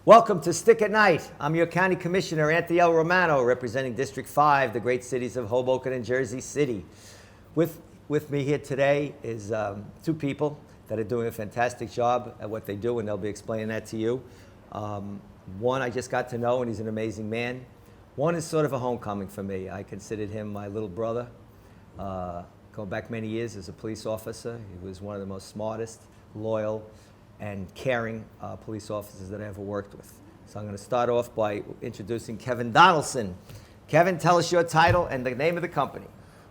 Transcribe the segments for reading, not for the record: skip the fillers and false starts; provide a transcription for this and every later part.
Welcome to Stick at Night. I'm your County Commissioner, Anthony L. Romano, representing District 5, the great cities of Hoboken and Jersey City. With me here today is two people that are doing a fantastic job at what they do, and they'll be explaining that to you. One I just got to know, and he's an amazing man. One is sort of a homecoming for me. I considered him my little brother. Going back many years as a police officer, he was one of the most smartest, loyal, and caring police officers that I ever worked with. So I'm going to start off by introducing Kevin Donaldson. Kevin, tell us your title and the name of the company.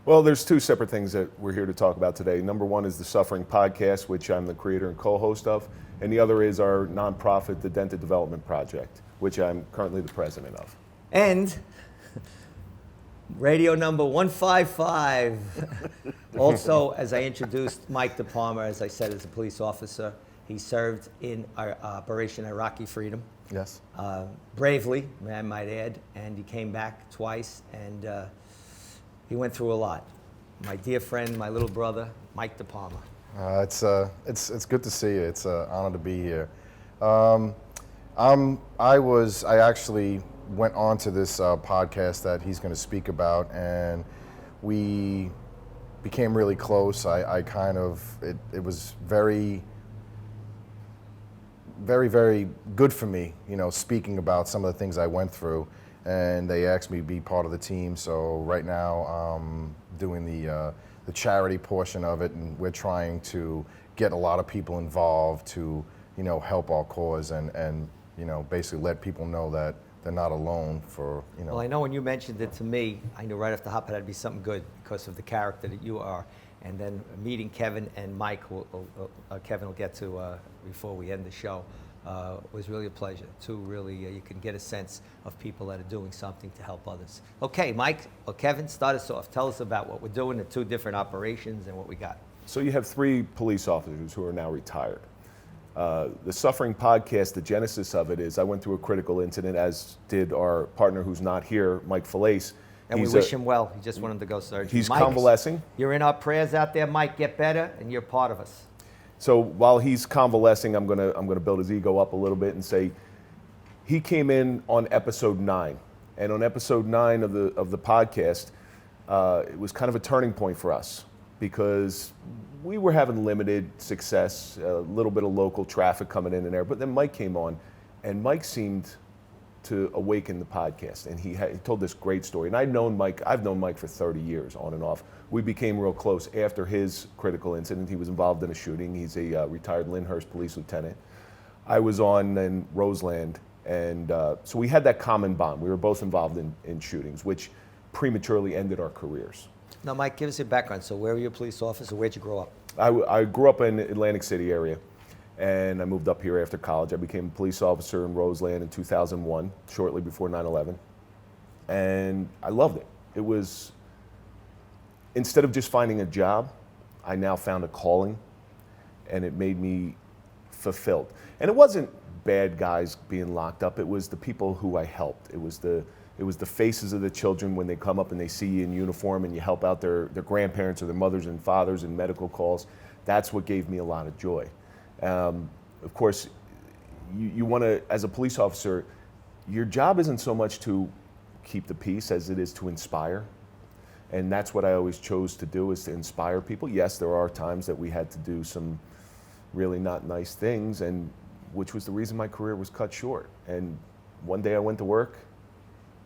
Well, there's two separate things that we're here to talk about today. Number one is the Suffering Podcast, which I'm the creator and co-host of, and the other is our nonprofit, the Dented Development Project, which I'm currently the president of. And radio number 155. Also, as I introduced Mike Depalma, as I said, as a police officer. He served in our Operation Iraqi Freedom. Yes. Bravely, I might add, and he came back twice, and he went through a lot. My dear friend, my little brother, Mike Depalma. It's good to see you. It's an honor to be here. I actually went on to this podcast that he's going to speak about, and we became really close. It was very good for me, speaking about some of the things I went through, and they asked me to be part of the team. So right now I'm doing the charity portion of it, and we're trying to get a lot of people involved to, help our cause and basically let people know that they're not alone for. Well, I know when you mentioned it to me, I knew right off the hop that it'd be something good because of the character that you are. And then meeting Kevin and Mike, Kevin will get to before we end the show, was really a pleasure. You can get a sense of people that are doing something to help others. Okay, Mike or Kevin, start us off. Tell us about what we're doing, the two different operations and what we got. So you have three police officers who are now retired. The Suffering Podcast, the genesis of it is I went through a critical incident, as did our partner who's not here, Mike Falaise. And we wish him well. He just wanted to go surgery. He's Mike, convalescing. You're in our prayers out there, Mike. Get better, and you're part of us. So while he's convalescing, I'm gonna build his ego up a little bit and say he came in on episode 9, and on episode 9 of the podcast, it was kind of a turning point for us because we were having limited success, a little bit of local traffic coming in and there. But then Mike came on, and Mike seemed to awaken the podcast, and he told this great story. And I've known Mike for 30 years on and off. We became real close after his critical incident. He was involved in a shooting. He's a retired Lyndhurst police lieutenant. I was on in Roseland, and so we had that common bond. We were both involved in shootings, which prematurely ended our careers. Now, Mike, give us your background. So where were you a police officer? Where'd you grow up? I grew up in Atlantic City area, and I moved up here after college. I became a police officer in Roseland in 2001, shortly before 9/11, and I loved it. It was, instead of just finding a job, I now found a calling, and it made me fulfilled. And it wasn't bad guys being locked up. It was the people who I helped. It was the faces of the children when they come up and they see you in uniform and you help out their grandparents or their mothers and fathers in medical calls. That's what gave me a lot of joy. Of course, you want to, as a police officer, your job isn't so much to keep the peace as it is to inspire. And that's what I always chose to do, is to inspire people. Yes, there are times that we had to do some really not nice things, and which was the reason my career was cut short. And one day I went to work,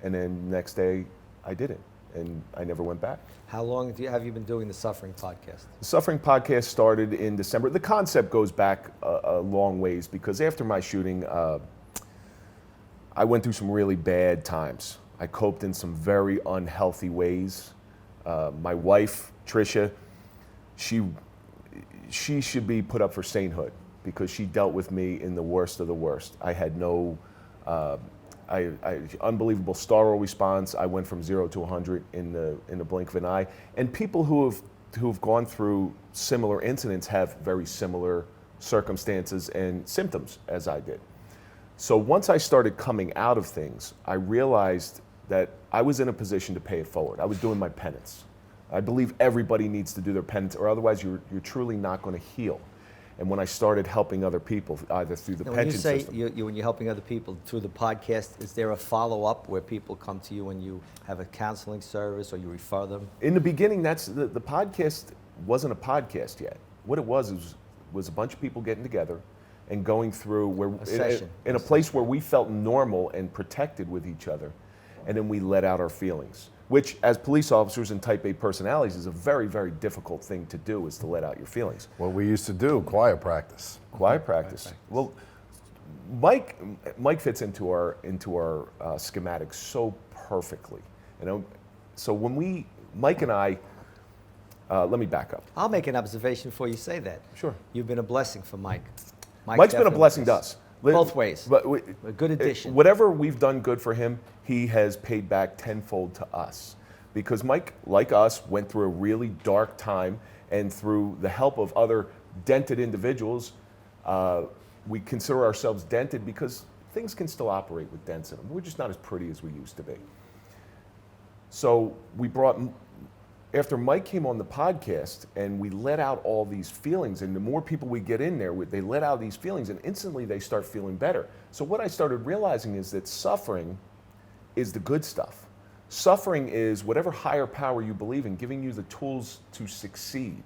and then the next day I didn't, and I never went back. How long have you been doing the Suffering Podcast? The Suffering Podcast started in December. The concept goes back a long ways, because after my shooting, I went through some really bad times. I coped in some very unhealthy ways. My wife, Tricia, she should be put up for sainthood, because she dealt with me in the worst of the worst. I had no unbelievable startle response. I went from 0 to 100 in the blink of an eye. And people who have gone through similar incidents have very similar circumstances and symptoms as I did. So once I started coming out of things, I realized that I was in a position to pay it forward. I was doing my penance. I believe everybody needs to do their penance, or otherwise you're truly not going to heal. And when I started helping other people, either through the Now, when you pension say system. when you're helping other people through the podcast, is there a follow-up where people come to you and you have a counseling service or you refer them? In the beginning, the podcast wasn't a podcast yet. What it was a bunch of people getting together and going through in a place where we felt normal and protected with each other, and then we let out our feelings, which as police officers and type A personalities is a very, very difficult thing to do, is to let out your feelings. What we used to do, quiet practice. Quiet practice. Well, Mike fits into our schematics so perfectly. So when Mike and I, let me back up. I'll make an observation before you say that. Sure. You've been a blessing for Mike. Mike's been a blessing to us. Both ways. But a good addition. Whatever we've done good for him, he has paid back tenfold to us. Because Mike, like us, went through a really dark time, and through the help of other dented individuals, we consider ourselves dented because things can still operate with dents in them. We're just not as pretty as we used to be. So after Mike came on the podcast and we let out all these feelings, and the more people we get in there, they let out these feelings and instantly they start feeling better. So what I started realizing is that suffering is the good stuff. Suffering is whatever higher power you believe in giving you the tools to succeed.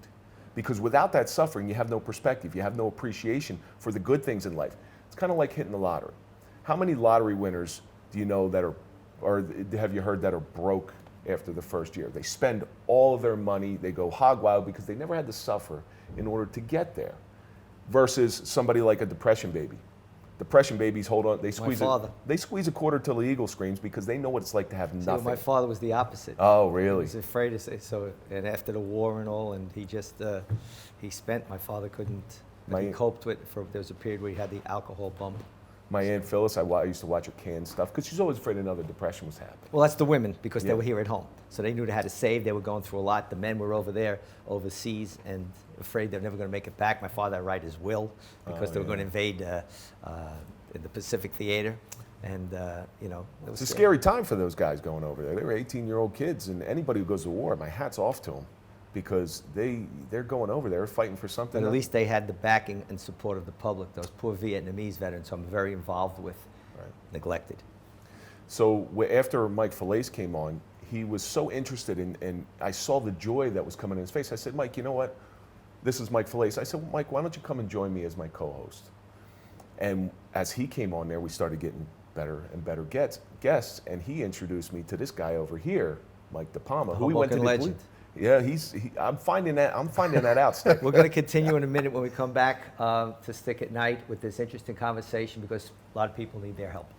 Because without that suffering, you have no perspective, you have no appreciation for the good things in life. It's kind of like hitting the lottery. How many lottery winners do you know that or have you heard that are broke after the first year? They spend all of their money, they go hog wild because they never had to suffer in order to get there. Versus somebody like a depression baby. Depression babies hold on, they squeeze a quarter till the eagle screams because they know what it's like to have nothing. My father was the opposite. Oh, really? He was afraid to say so, and after the war and all, and he just, my father couldn't, he coped with, there was a period where he had the alcohol bump. My Aunt Phyllis, I used to watch her can stuff because she's always afraid another depression was happening. Well, that's the women because they were here at home. So they knew they had to save. They were going through a lot. The men were over there, overseas, and afraid they're never going to make it back. My father had to write his will because they were going to invade the Pacific Theater. And, it was a scary time for those guys going over there. They were 18-year-old kids, and anybody who goes to war, my hat's off to them. Because they're going over there fighting for something. But at least they had the backing and support of the public, those poor Vietnamese veterans who I'm very involved with, neglected. So after Mike Fillais came on, he was so interested and I saw the joy that was coming in his face. I said, Mike, you know what? This is Mike Fillais. I said, well, Mike, why don't you come and join me as my co-host? And as he came on there, we started getting better and better guests, and he introduced me to this guy over here, Mike Depalma, who we went to the legend. Yeah, I'm finding that out, Stick. We're going to continue in a minute when we come back to Stick at Night with this interesting conversation because a lot of people need their help.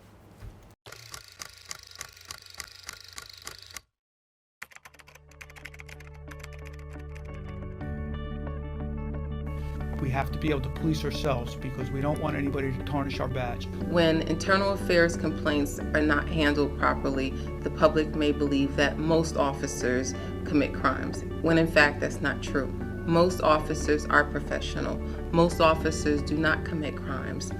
We have to be able to police ourselves because we don't want anybody to tarnish our badge. When internal affairs complaints are not handled properly, the public may believe that most officers commit crimes, when in fact that's not true. Most officers are professional. Most officers do not commit crimes.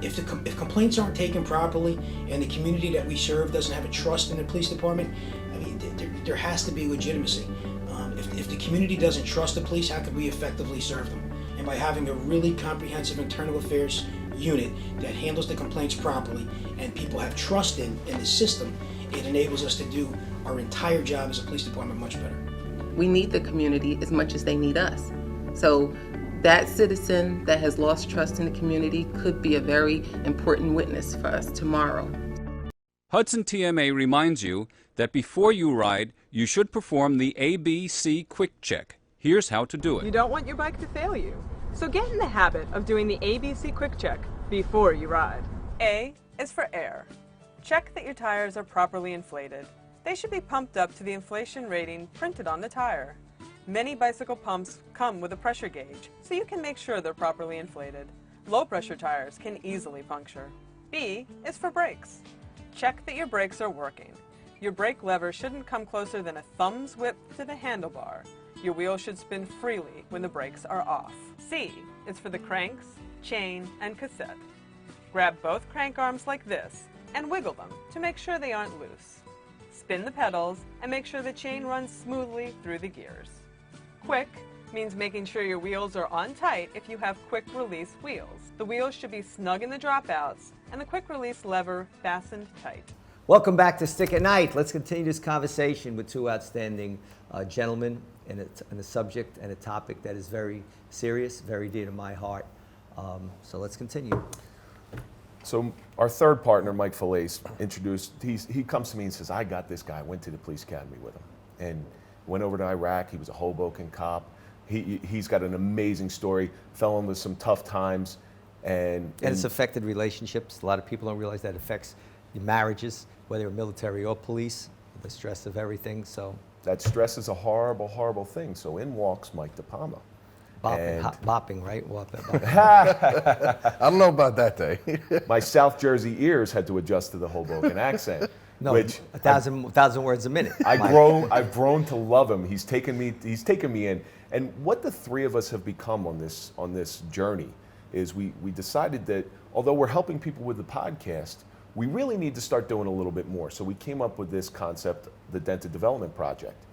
If complaints aren't taken properly and the community that we serve doesn't have a trust in the police department, I mean, there has to be legitimacy. If the community doesn't trust the police, how could we effectively serve them? And by having a really comprehensive internal affairs unit that handles the complaints properly and people have trust in the system, it enables us to do our entire job as a police department much better. We need the community as much as they need us. So that citizen that has lost trust in the community could be a very important witness for us tomorrow. Hudson TMA reminds you that before you ride, you should perform the ABC Quick Check. Here's how to do it. You don't want your bike to fail you, so get in the habit of doing the ABC Quick Check before you ride. A is for air. Check that your tires are properly inflated. They should be pumped up to the inflation rating printed on the tire. Many bicycle pumps come with a pressure gauge, so you can make sure they're properly inflated. Low pressure tires can easily puncture. B is for brakes. Check that your brakes are working. Your brake lever shouldn't come closer than a thumb's width to the handlebar. Your wheel should spin freely when the brakes are off. C is for the cranks, chain, and cassette. Grab both crank arms like this and wiggle them to make sure they aren't loose. Spin the pedals and make sure the chain runs smoothly through the gears. Quick means making sure your wheels are on tight if you have quick release wheels. The wheels should be snug in the dropouts and the quick release lever fastened tight. Welcome back to Stick at Night. Let's continue this conversation with two outstanding gentlemen in a subject and a topic that is very serious, very dear to my heart. So let's continue. So our third partner, Mike Falaise, he comes to me and says, I got this guy. I went to the police academy with him and went over to Iraq. He was a Hoboken cop. He's got an amazing story, fell in with some tough times. And it's affected relationships. A lot of people don't realize that affects your marriages, whether you're military or police, the stress of everything. So that stress is a horrible, horrible thing. So in walks Mike Depalma. Bopping, right? I don't know about that day. My South Jersey ears had to adjust to the Hoboken accent. No, which 1,000 words a minute. I've grown to love him. He's taken me in. And what the three of us have become on this journey is we decided that although we're helping people with the podcast, we really need to start doing a little bit more. So we came up with this concept, the Dented Development Project.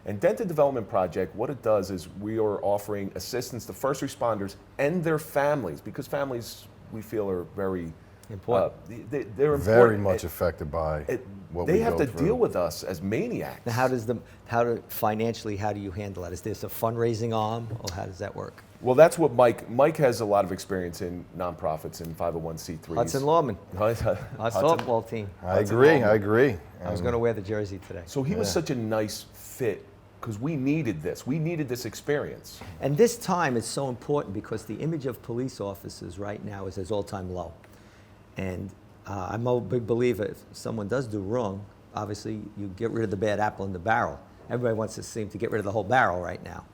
And Dented Development Project, what it does is we are offering assistance to first responders and their families, because families, we feel, are very important. They're very much affected by what we go through. They have to deal with us as maniacs. Now, financially, how do you handle that? Is this a fundraising arm, or how does that work? Well, that's what Mike has a lot of experience in nonprofits and 501c3s. Hudson Lawman, our softball team. I agree. I was going to wear the jersey today. So he was such a nice fit because we needed this. We needed this experience. And this time is so important because the image of police officers right now is at all-time low. And I'm a big believer, if someone does do wrong, obviously you get rid of the bad apple in the barrel. Everybody wants to seem to get rid of the whole barrel right now.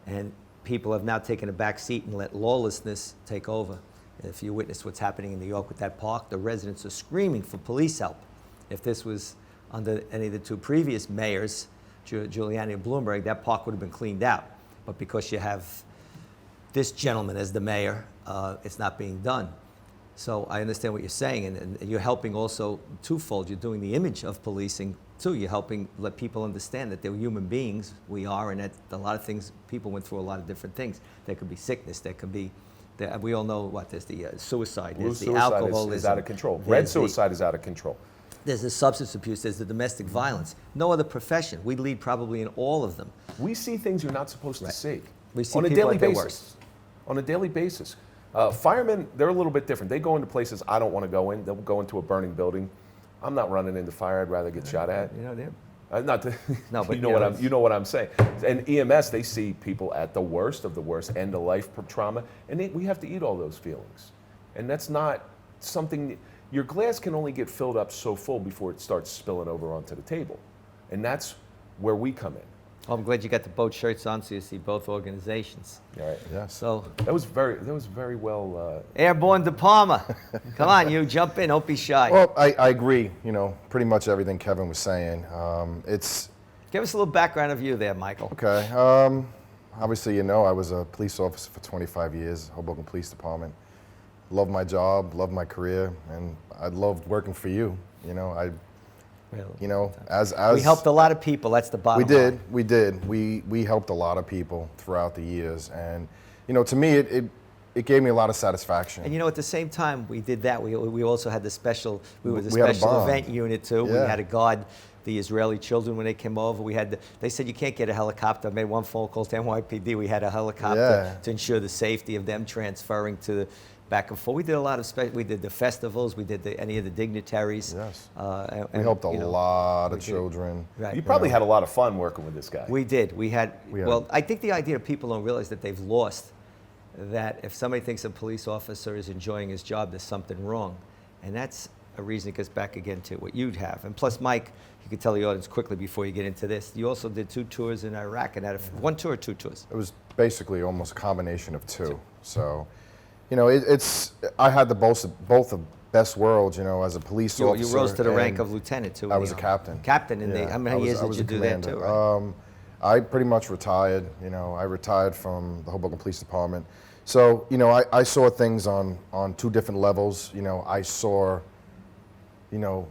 And people have now taken a back seat and let lawlessness take over. And if you witness what's happening in New York with that park, the residents are screaming for police help. If this was under any of the two previous mayors, Giuliani and Bloomberg, that park would have been cleaned out. But because you have this gentleman as the mayor, it's not being done. So I understand what you're saying, and you're helping also twofold. You're doing the image of policing too. You're helping let people understand that they're human beings, we are, and that a lot of things, people went through a lot of different things. There could be sickness, there could be, we all know what, there's the suicide, there's the alcoholism. Is out of control. Red suicide is out of control. There's the substance abuse, there's the domestic violence. No other profession. We lead probably in all of them. We see things you're not supposed to see. We see on a people daily at their basis. worst. On a daily basis. Firemen, they're a little bit different. They go into places I don't want to go in. They'll go into a burning building. I'm not running into fire. I'd rather get shot at. You know them. No, but you know what I'm saying. And EMS, they see people at the worst of the worst, end of life trauma, and we have to eat all those feelings. And that's not something. Your glass can only get filled up so full before it starts spilling over onto the table, and that's where we come in. Well, I'm glad you got the both shirts on, so you see both organizations. All right. Yeah. So that was very well. Airborne Depalma. Come on, you jump in. Don't be shy. Well, I agree. You know, pretty much everything Kevin was saying. Give us a little background of you there, Michael. Okay. Obviously, you know, I was a police officer for 25 years, Hoboken Police Department. Loved my job, loved my career, and I loved working for you. You know, as we helped a lot of people. That's the bottom line. We did. We helped a lot of people throughout the years, and you know, to me, it gave me a lot of satisfaction. And you know, at the same time we did that, we also had the special. We were the special event unit too. Yeah. We had to guard the Israeli children when they came over. They said you can't get a helicopter. I made one phone call to NYPD. We had a helicopter to ensure the safety of them transferring to the back and forth. We did a lot of we did the festivals. We did any of the dignitaries. Yes. And we helped a lot of children. Right. You probably had a lot of fun working with this guy. We did. Well, I think the idea people don't realize that they've lost. That if somebody thinks a police officer is enjoying his job, there's something wrong, and that's a reason it goes back again to what you'd have. And plus, Mike, you could tell the audience quickly before you get into this. You also did 2 tours in Iraq, and had one tour or 2 tours. It was basically almost a combination of 2. So. You know, I had both of best worlds, you know, as a police officer. You rose to the rank of lieutenant, too. I was a captain. Captain, how many years did you do that, too? Right? I pretty much retired. You know, I retired from the Hoboken Police Department. So, you know, I saw things on 2 different levels. You know, I saw, you know,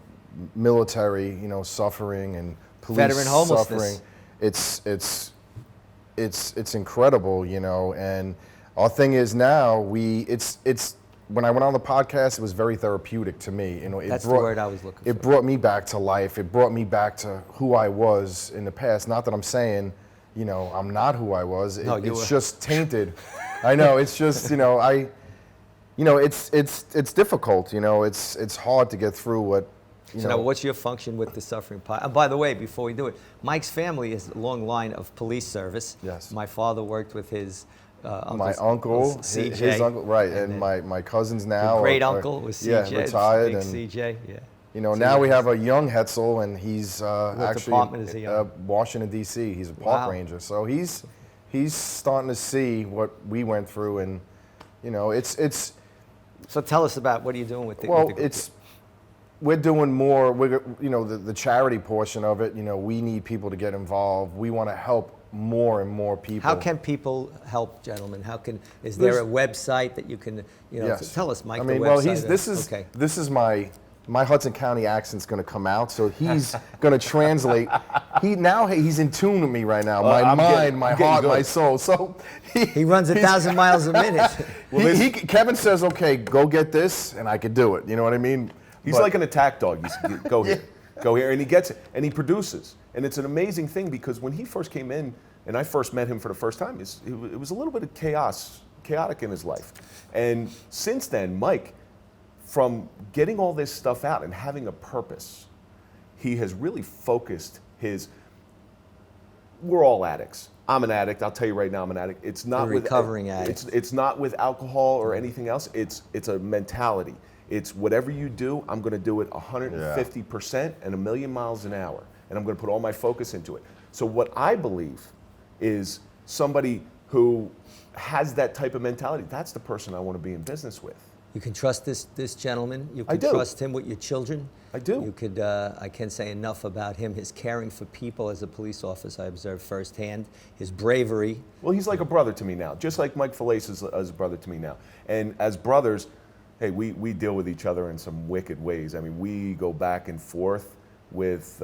military, you know, suffering and police veteran homelessness. suffering. it's incredible, you know. And our thing is now it's when I went on the podcast, it was very therapeutic to me. You know, That's the word I was looking for. It brought me back to life. It brought me back to who I was in the past. Not that I'm saying, you know, I'm not who I was. It's just tainted. I know. It's just, you know, it's difficult. You know, it's hard to get through what. So now, what's your function with the Suffering Pod? And by the way, before we do it, Mike's family is a long line of police service. Yes. My father worked with his my uncle, CJ, his uncle, right, and my cousins now. Great uncle was CJ, yeah, retired, big and CJ, yeah. You know, now we have a young Hetzel, and he's actually department is he on? Washington D.C. He's a park Wow. ranger, so he's starting to see what we went through, and you know, it's. So tell us about what are you doing with the. Well, with the group? we're doing more. You know, the charity portion of it. You know, we need people to get involved. We want to help more and more people. How can people help, gentlemen? Is there a website that you can, you know, Yes. tell us, Mike, I mean, the well, website. this is my Hudson County accent's going to come out, so he's going to translate. He's in tune with me right now. My mind, my heart, my soul. So he runs 1,000 miles a minute. Kevin says, "Okay, go get this," and I could do it. You know what I mean? He's like an attack dog. You go here, go here, and he gets it, and he produces. And it's an amazing thing because when he first came in, and I first met him for the first time, it was a little bit of chaotic in his life. And since then, Mike, from getting all this stuff out and having a purpose, he has really focused his. We're all addicts. I'm an addict. I'll tell you right now, I'm an addict. It's not with recovering addict. It's not with alcohol or anything else. It's a mentality. It's whatever you do, I'm going to do it 150% and 1,000,000 miles an hour, and I'm going to put all my focus into it. So what I believe is somebody who has that type of mentality. That's the person I want to be in business with. You can trust this gentleman. You I can do. trust him with your children. I do. You could. I can't say enough about him. His caring for people as a police officer, I observed firsthand. His bravery. Well, he's like a brother to me now, just like Mike Falaise is a brother to me now. And as brothers, hey, we deal with each other in some wicked ways. I mean, we go back and forth with.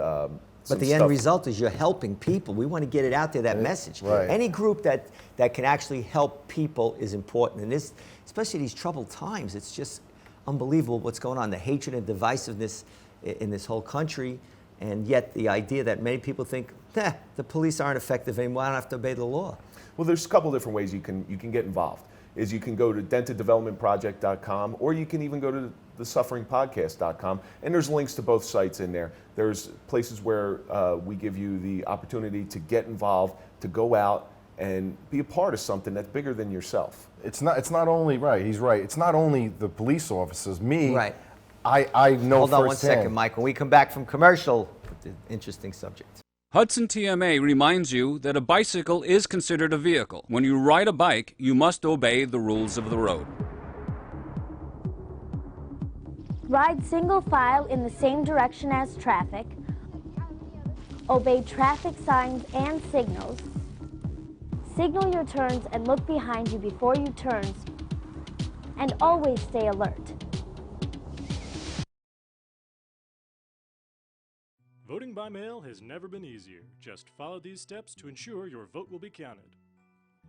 But the end result is you're helping people. We want to get it out there, that message. Right. Any group that can actually help people is important. And this, especially these troubled times, it's just unbelievable what's going on. The hatred and divisiveness in this whole country. And yet the idea that many people think, the police aren't effective anymore, I don't have to obey the law. Well, there's a couple different ways you can get involved. Is you can go to denteddevelopmentproject.com, or you can even go to thesufferingpodcast.com, and there's links to both sites in there. There's places where we give you the opportunity to get involved, to go out and be a part of something that's bigger than yourself. It's not only right. He's right. It's not only the police officers. Me, Right. I know. Hold on one firsthand. second, Mike. When we come back from commercial, interesting subject. Hudson TMA reminds you that a bicycle is considered a vehicle. When you ride a bike, you must obey the rules of the road. Ride single file in the same direction as traffic. Obey traffic signs and signals. Signal your turns and look behind you before you turn. And always stay alert. Voting by mail has never been easier. Just follow these steps to ensure your vote will be counted.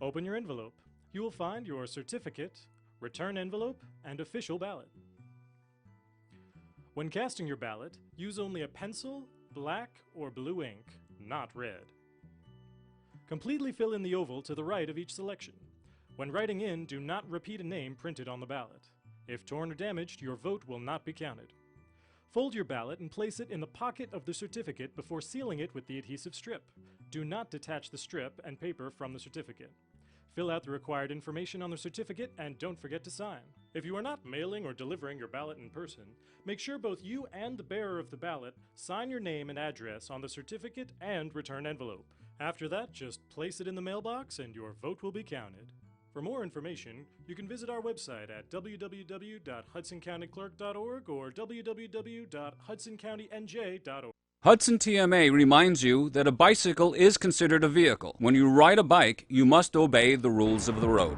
Open your envelope. You will find your certificate, return envelope, and official ballot. When casting your ballot, use only a pencil, black, or blue ink, not red. Completely fill in the oval to the right of each selection. When writing in, do not repeat a name printed on the ballot. If torn or damaged, your vote will not be counted. Fold your ballot and place it in the pocket of the certificate before sealing it with the adhesive strip. Do not detach the strip and paper from the certificate. Fill out the required information on the certificate and don't forget to sign. If you are not mailing or delivering your ballot in person, make sure both you and the bearer of the ballot sign your name and address on the certificate and return envelope. After that, just place it in the mailbox and your vote will be counted. For more information, you can visit our website at www.hudsoncountyclerk.org or www.hudsoncountyNJ.org. Hudson TMA reminds you that a bicycle is considered a vehicle. When you ride a bike, you must obey the rules of the road.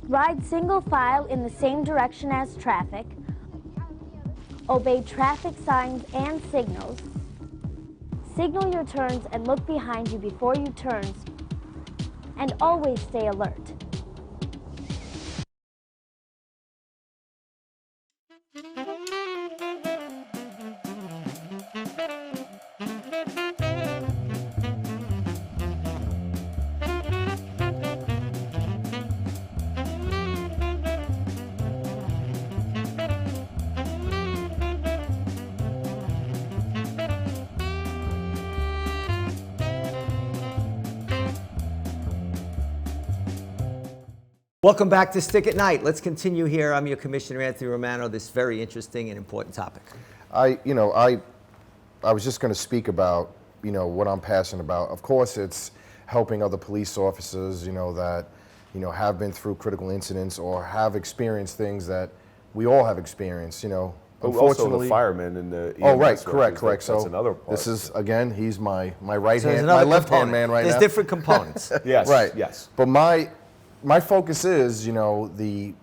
Ride single file in the same direction as traffic. Obey traffic signs and signals. Signal your turns and look behind you before you turn, and always stay alert. Welcome back to Stick at Night. Let's continue here. I'm your Commissioner Anthony Romano. This very interesting and important topic. I was just going to speak about, what I'm passionate about. Of course, it's helping other police officers, that, have been through critical incidents or have experienced things that we all have experienced, Also the firemen and the Oh, EMS right, correct. That's So another part. this is, again, he's my right So hand, there's my another left hand component. man right There's now. different components. Yes, Right. yes. But my focus is, the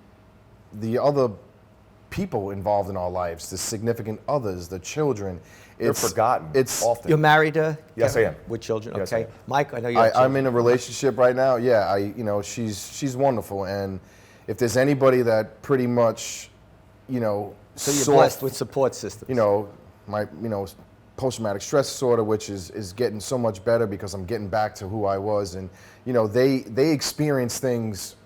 other people involved in our lives, the significant others, the children. They're forgotten often. You're married to? Yes, Kevin? I am. With children? Yes, I Okay. am. Mike, I know you have children. I'm in a relationship right now. Yeah, she's wonderful, and if there's anybody that pretty much, So you're saw, blessed with support systems. my post-traumatic stress disorder, which is getting so much better because I'm getting back to who I was, and they experience things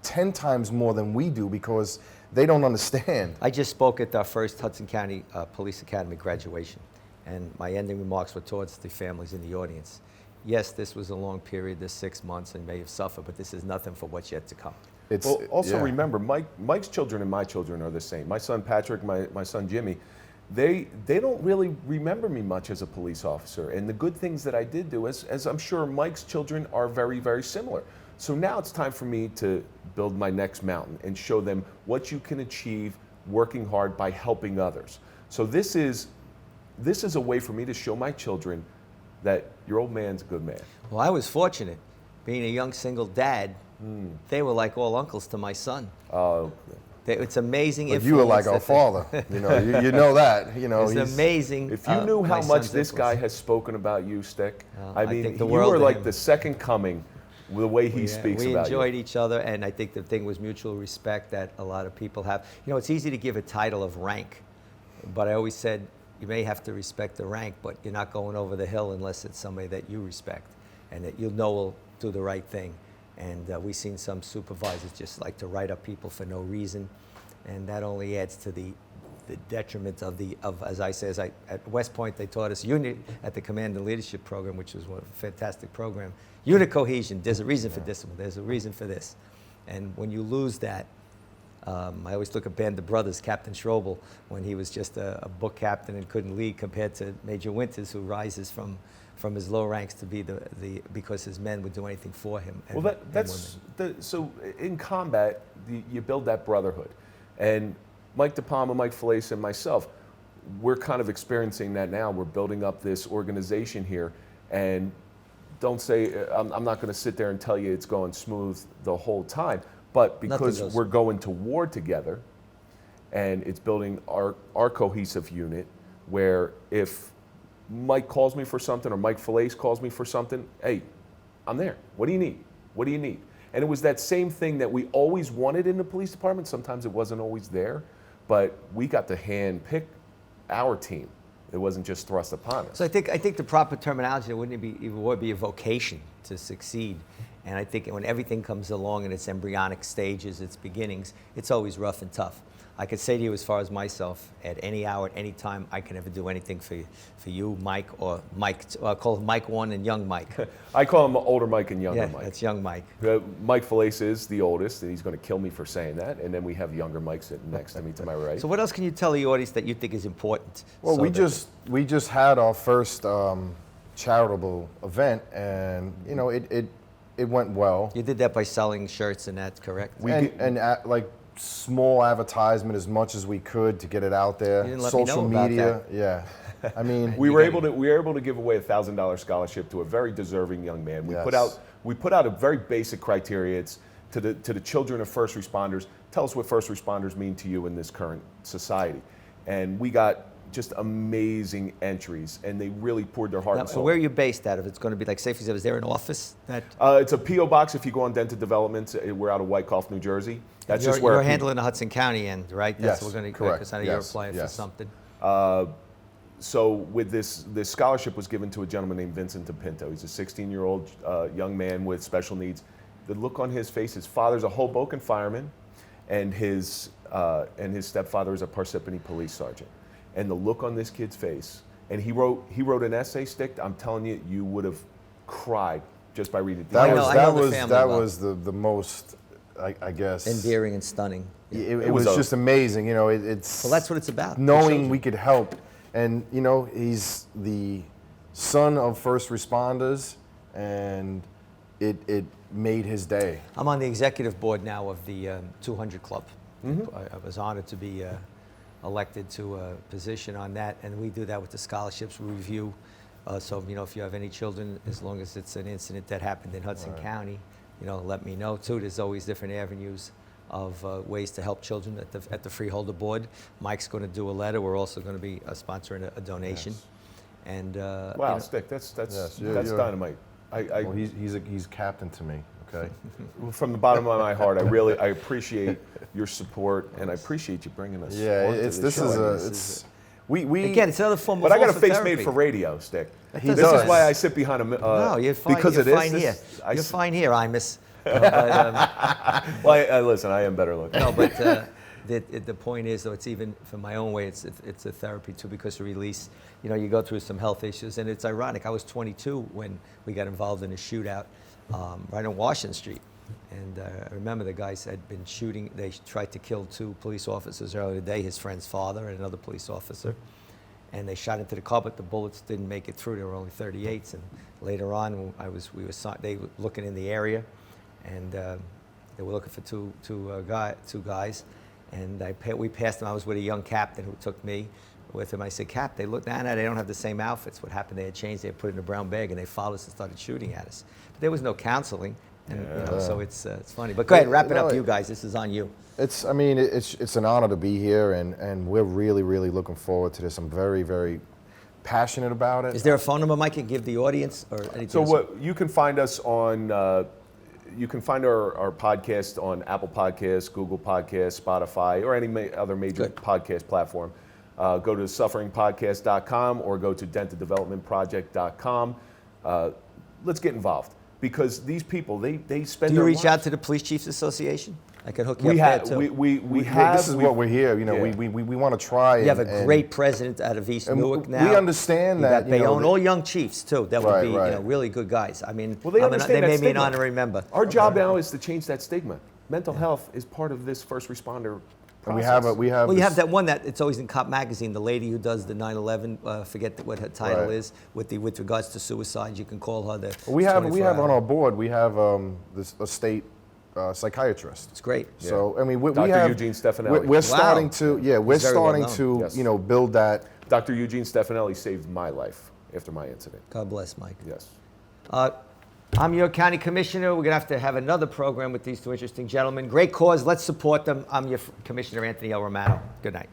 10 times more than we do because they don't understand. I just spoke at our first Hudson County Police Academy graduation, and my ending remarks were towards the families in the audience. Yes, this was a long period, this 6 months, and may have suffered, but this is nothing for what's yet to come. Well, also yeah. remember, Mike's children and my children are the same. My son Patrick, my son Jimmy, they don't really remember me much as a police officer. And the good things that I did do, as I'm sure Mike's children are very, very similar. So now it's time for me to build my next mountain and show them what you can achieve working hard by helping others. So this is a way for me to show my children that your old man's a good man. Well, I was fortunate. Being a young single dad, they were like all uncles to my son. It's amazing. But you were like our father. you know that. It's amazing. If you knew how my much son's this influence. guy has spoken about you, Stick, I I mean, think the you world were of like him. the second coming with the way he speaks We about enjoyed you. each other, and I think the thing was mutual respect that a lot of people have. It's easy to give a title of rank, but I always said you may have to respect the rank, but you're not going over the hill unless it's somebody that you respect and that you know will do the right thing. And we've seen some supervisors just like to write up people for no reason, and that only adds to the detriment of as I say, at West Point they taught us unit at the Command and Leadership Program, which was a fantastic program. Unit cohesion. There's a reason for discipline. There's a reason for this, and when you lose that, I always look at Band of Brothers, Captain Strobel, when he was just a book captain and couldn't lead, compared to Major Winters, who rises from his low ranks to be because his men would do anything for him. And, Well, so in combat, you build that brotherhood, and Mike Depalma, Mike Felice, and myself, we're kind of experiencing that now. We're building up this organization here, and don't say, I'm not going to sit there and tell you it's going smooth the whole time, but because we're going to war together, and it's building our cohesive unit, where if Mike calls me for something or Mike Felice calls me for something, hey, I'm there. What do you need? What do you need? And it was that same thing that we always wanted in the police department. Sometimes it wasn't always there, but we got to hand pick our team. It wasn't just thrust upon us. So I think the proper terminology wouldn't it would be a vocation to succeed. And I think when everything comes along in its embryonic stages, its beginnings, it's always rough and tough. I could say to you, as far as myself, at any hour, at any time, I can never do anything for you, Mike, or Mike. I call him Mike 1 and Young Mike. I call him older Mike and younger Mike. That's Young Mike. Mike Felice is the oldest, and he's going to kill me for saying that. And then we have younger Mike sitting next to me to my right. So what else can you tell the audience that you think is important? Well, so we just had our first charitable event, and it went well. You did that by selling shirts, and that's correct. Like small advertisement as much as we could to get it out there. You didn't let Social me know about media, that. yeah. I mean, we were able to give away a $1,000 scholarship to a very deserving young man. We put out a very basic criteria. It's to the children of first responders. Tell us what first responders mean to you in this current society. And we got just amazing entries, and they really poured their heart Now, and so soul. where are you based out of? It's going to be like, say for example, is there an office that It's a P.O. box. If you go on Dented Development, we're out of Wyckoff, New Jersey. That's you're, just where you're handling the Hudson County end, right? That's Yes, what we're going to correct. because I know you're Yes, applying for yes. something. So with this scholarship was given to a gentleman named Vincent DePinto. He's a 16-year-old young man with special needs. The look on his face, his father's a Hoboken fireman, and his stepfather is a Parsippany police sergeant. And the look on this kid's face, and he wrote an essay, Stick. I'm telling you, you would have cried just by reading it. I know the family that well. was the most, I guess, Endearing and stunning. It was just amazing. You know, it's Well, that's what it's about. knowing we could help. And you know, he's the son of first responders, and it made his day. I'm on the executive board now of the 200 Club. Mm-hmm. I was honored to be elected to a position on that, and we do that with the scholarships. We review. So you know, if you have any children, as long as it's an incident that happened in Hudson County, you know, let me know too. There's always different avenues of ways to help children at the Freeholder Board. Mike's going to do a letter. We're also going to be sponsoring a donation. Yes. And Wow, you know, Stick, that's you're- dynamite. Well, he's captain to me. Okay. From the bottom of my heart, I appreciate your support, and I appreciate you bringing us. Yeah, onto this the show. is we again, it's another form But of I got a also face therapy. made for radio, Stick. He This does. is why I sit behind a. No, you're fine. Because you're it is. fine here. You're fine here, Imus. Well, listen, I am better looking. No, but the point is, though, it's even for my own way, it's a therapy too, because of release. You know, you go through some health issues, and it's ironic. I was 22 when we got involved in a shootout right on Washington Street. And I remember the guys had been shooting. They tried to kill 2 police officers earlier today, his friend's father and another police officer. And they shot into the car, but the bullets didn't make it through. They were only 38s. And later on, they were looking in the area, and they were looking for two guys. And we passed them. I was with a young captain who took me with him. I said, Cap, they don't have the same outfits. What happened? They had changed. They had put it in a brown bag, and they followed us and started shooting at us. But there was no counseling. And, you know, so it's funny. But go ahead, wrap it up, you guys. This is on you. It's an honor to be here, and we're really, really looking forward to this. I'm very, very passionate about it. Is there a phone number, Mike, you can give the audience or anything? So you can find us on. You can find our podcast on Apple Podcasts, Google Podcasts, Spotify, or any other major podcast platform. Go to sufferingpodcast.com or go to denteddevelopmentproject.com. Let's get involved, because these people, they spend. Do you their reach lives. out to the Police Chiefs Association? I can hook you up there too. We have. This is what we're here. You know, yeah. we want to try. You have a great president out of East Newark now. We understand that. You got Bayonne, all young chiefs too. That would Right, be right. You know, really good guys. I mean, Well, they understand that made me an stigma. honorary member. Our job now is to change that stigma. Mental health is part of this first responder process. And we have Well, you this- have that one that it's always in Cop magazine. The lady who does the 9/11, forget what her title Right. is, with regards to suicide. You can call her. We have on 24-hour. our board. We have a state psychiatrist. It's great. So I mean, we Dr. have Eugene Stefanelli. We're starting to we're He's very well starting known. to Yes. you know, build that. Dr. Eugene Stefanelli saved my life after my incident. God bless, Mike. Yes. I'm your county commissioner. We're going to have another program with these 2 interesting gentlemen. Great cause. Let's support them. I'm your Commissioner Anthony L. Romano. Good night.